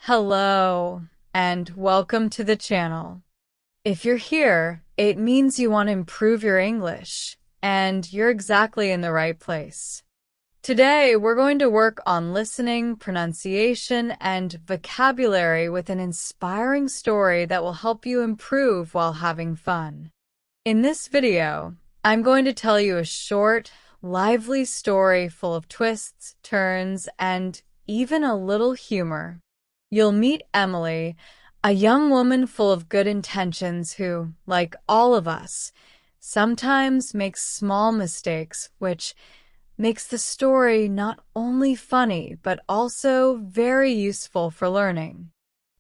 Hello, and welcome to the channel. If you're here, it means you want to improve your English, and you're exactly in the right place. Today, we're going to work on listening, pronunciation, and vocabulary with an inspiring story that will help you improve while having fun. In this video, I'm going to tell you a short, lively story full of twists, turns, and even a little humor. You'll meet Emily, a young woman full of good intentions who, like all of us, sometimes makes small mistakes, which makes the story not only funny, but also very useful for learning.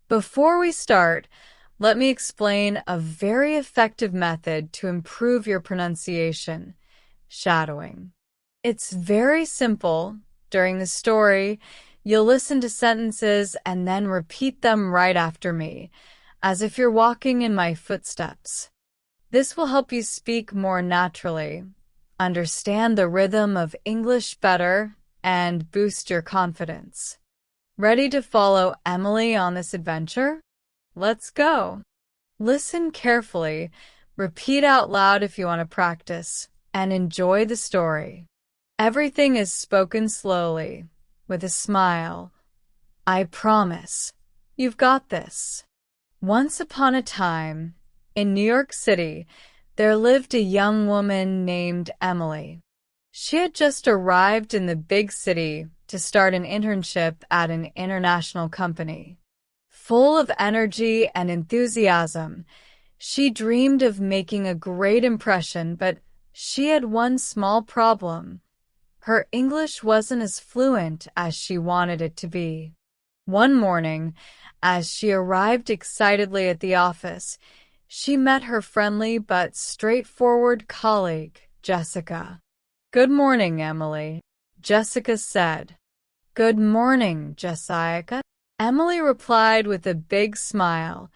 Before we start, let me explain a very effective method to improve your pronunciation: shadowing. It's very simple. During the story, you'll listen to sentences and then repeat them right after me, as if you're walking in my footsteps. This will help you speak more naturally, understand the rhythm of English better, and boost your confidence. Ready to follow Emily on this adventure? Let's go! Listen carefully, repeat out loud if you want to practice, and enjoy the story. Everything is spoken slowly, with a smile. I promise. You've got this. Once upon a time, in New York City, there lived a young woman named Emily. She had just arrived in the big city to start an internship at an international company. Full of energy and enthusiasm, she dreamed of making a great impression, but she had one small problem. Her English wasn't as fluent as she wanted it to be. One morning, as she arrived excitedly at the office, she met her friendly but straightforward colleague, Jessica. "Good morning, Emily," Jessica said. "Good morning, Jessica," Emily replied with a big smile,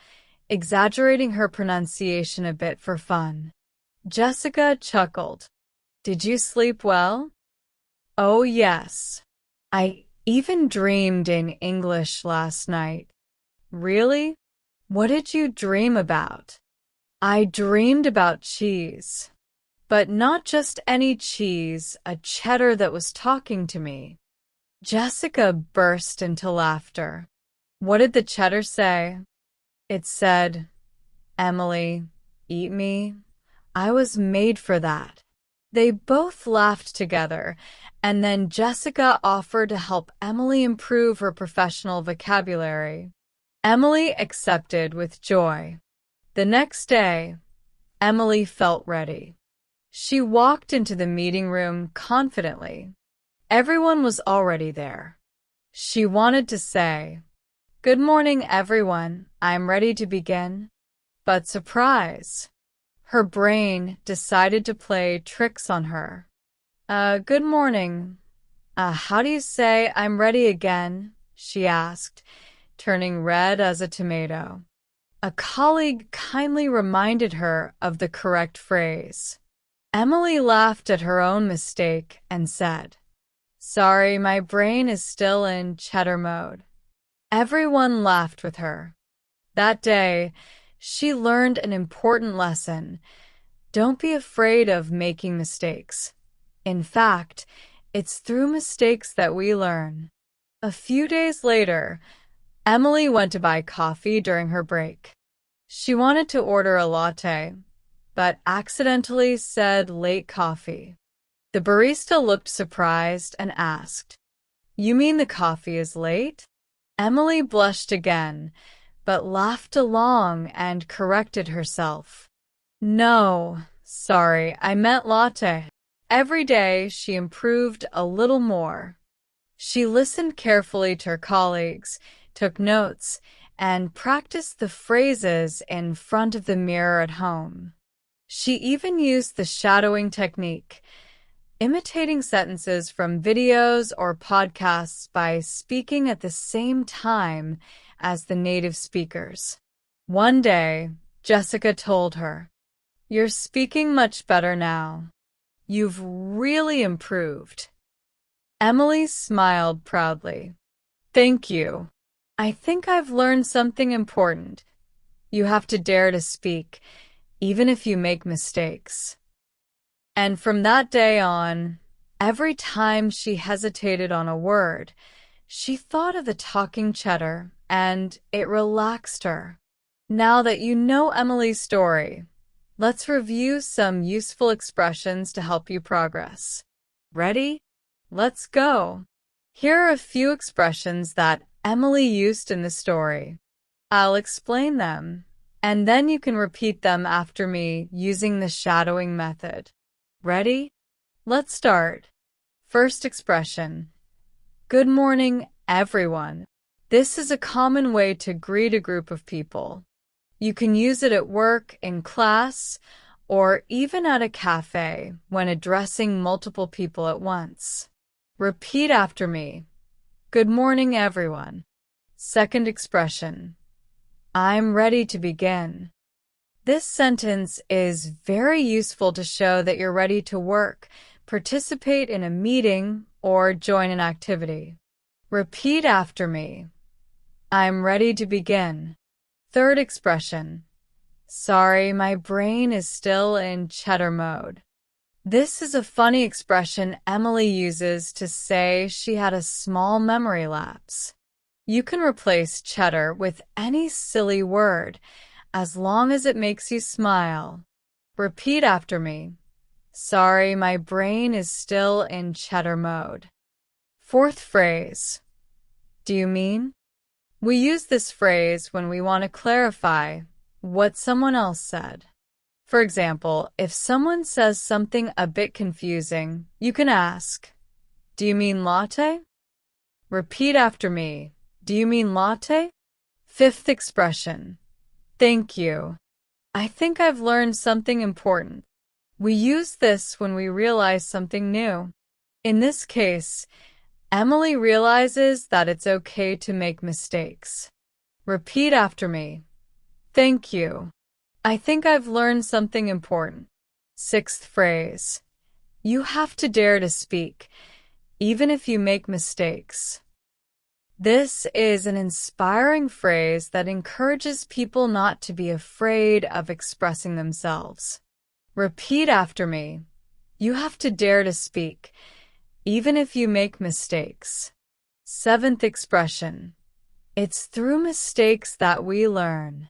exaggerating her pronunciation a bit for fun. Jessica chuckled. "Did you sleep well?" "Oh, yes. I even dreamed in English last night." "Really? What did you dream about?" "I dreamed about cheese. But not just any cheese, a cheddar that was talking to me." Jessica burst into laughter. "What did the cheddar say?" "It said, 'Emily, eat me. I was made for that.'" They both laughed together, and then Jessica offered to help Emily improve her professional vocabulary. Emily accepted with joy. The next day, Emily felt ready. She walked into the meeting room confidently. Everyone was already there. She wanted to say, "Good morning, everyone. I'm ready to begin." But surprise! Her brain decided to play tricks on her. Good morning. How do you say 'I'm ready again'?" she asked, turning red as a tomato. A colleague kindly reminded her of the correct phrase. Emily laughed at her own mistake and said, "Sorry, my brain is still in cheddar mode." Everyone laughed with her. That day, she learned an important lesson. Don't be afraid of making mistakes. In fact, it's through mistakes that we learn. A few days later, Emily went to buy coffee during her break. She wanted to order a latte, but accidentally said late coffee. The barista looked surprised and asked, "You mean the coffee is late?" Emily blushed again, but laughed along and corrected herself. "No, sorry, I meant latte." Every day she improved a little more. She listened carefully to her colleagues, took notes, and practiced the phrases in front of the mirror at home. She even used the shadowing technique, imitating sentences from videos or podcasts by speaking at the same time as the native speakers. One day, Jessica told her, "You're speaking much better now. You've really improved." Emily smiled proudly. "Thank you. I think I've learned something important. You have to dare to speak, even if you make mistakes. And from that day on, every time she hesitated on a word, she thought of the talking cheddar, and it relaxed her. Now that you know Emily's story, let's review some useful expressions to help you progress. Ready? Let's go. Here are a few expressions that Emily used in the story. I'll explain them, and then you can repeat them after me using the shadowing method. Ready? Let's start. First expression. Good morning, everyone. This is a common way to greet a group of people. You can use it at work, in class, or even at a cafe when addressing multiple people at once. Repeat after me. Good morning, everyone. Second expression. I'm ready to begin. This sentence is very useful to show that you're ready to work, participate in a meeting, or join an activity. Repeat after me. I'm ready to begin. Third expression. Sorry, my brain is still in cheddar mode. This is a funny expression Emily uses to say she had a small memory lapse. You can replace cheddar with any silly word, as long as it makes you smile. Repeat after me. Sorry, my brain is still in cheddar mode. Fourth phrase. Do you mean? We use this phrase when we want to clarify what someone else said. For example, if someone says something a bit confusing, you can ask, do you mean latte? Repeat after me. Do you mean latte? Fifth expression. Thank you. I think I've learned something important. We use this when we realize something new. In this case, Emily realizes that it's okay to make mistakes. Repeat after me. Thank you. I think I've learned something important. Sixth phrase. You have to dare to speak, even if you make mistakes. This is an inspiring phrase that encourages people not to be afraid of expressing themselves. Repeat after me. You have to dare to speak, even if you make mistakes. Seventh expression. It's through mistakes that we learn.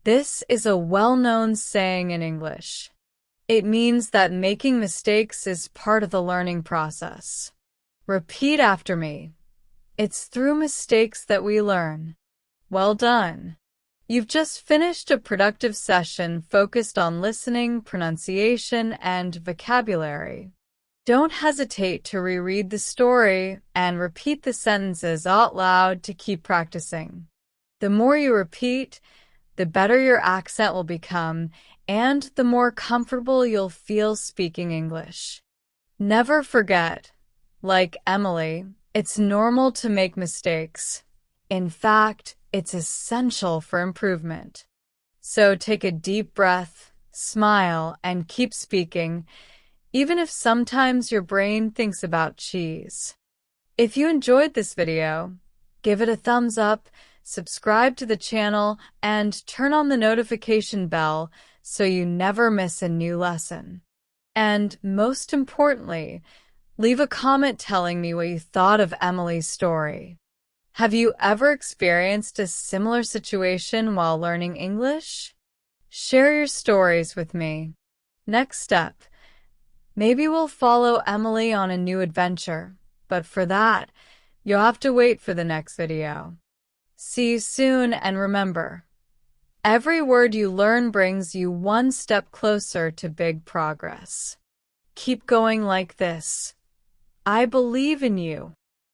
This is a well-known saying in English. It means that making mistakes is part of the learning process. Repeat after me. It's through mistakes that we learn. Well done. You've just finished a productive session focused on listening, pronunciation, and vocabulary. Don't hesitate to reread the story and repeat the sentences out loud to keep practicing. The more you repeat, the better your accent will become, and the more comfortable you'll feel speaking English. Never forget, like Emily, it's normal to make mistakes. In fact, it's essential for improvement. So take a deep breath, smile, and keep speaking, even if sometimes your brain thinks about cheese. If you enjoyed this video, give it a thumbs up, subscribe to the channel, and turn on the notification bell so you never miss a new lesson. And most importantly, leave a comment telling me what you thought of Emily's story. Have you ever experienced a similar situation while learning English? Share your stories with me. Next step. Maybe we'll follow Emily on a new adventure, but for that, you'll have to wait for the next video. See you soon, and remember, every word you learn brings you one step closer to big progress. Keep going like this. I believe in you.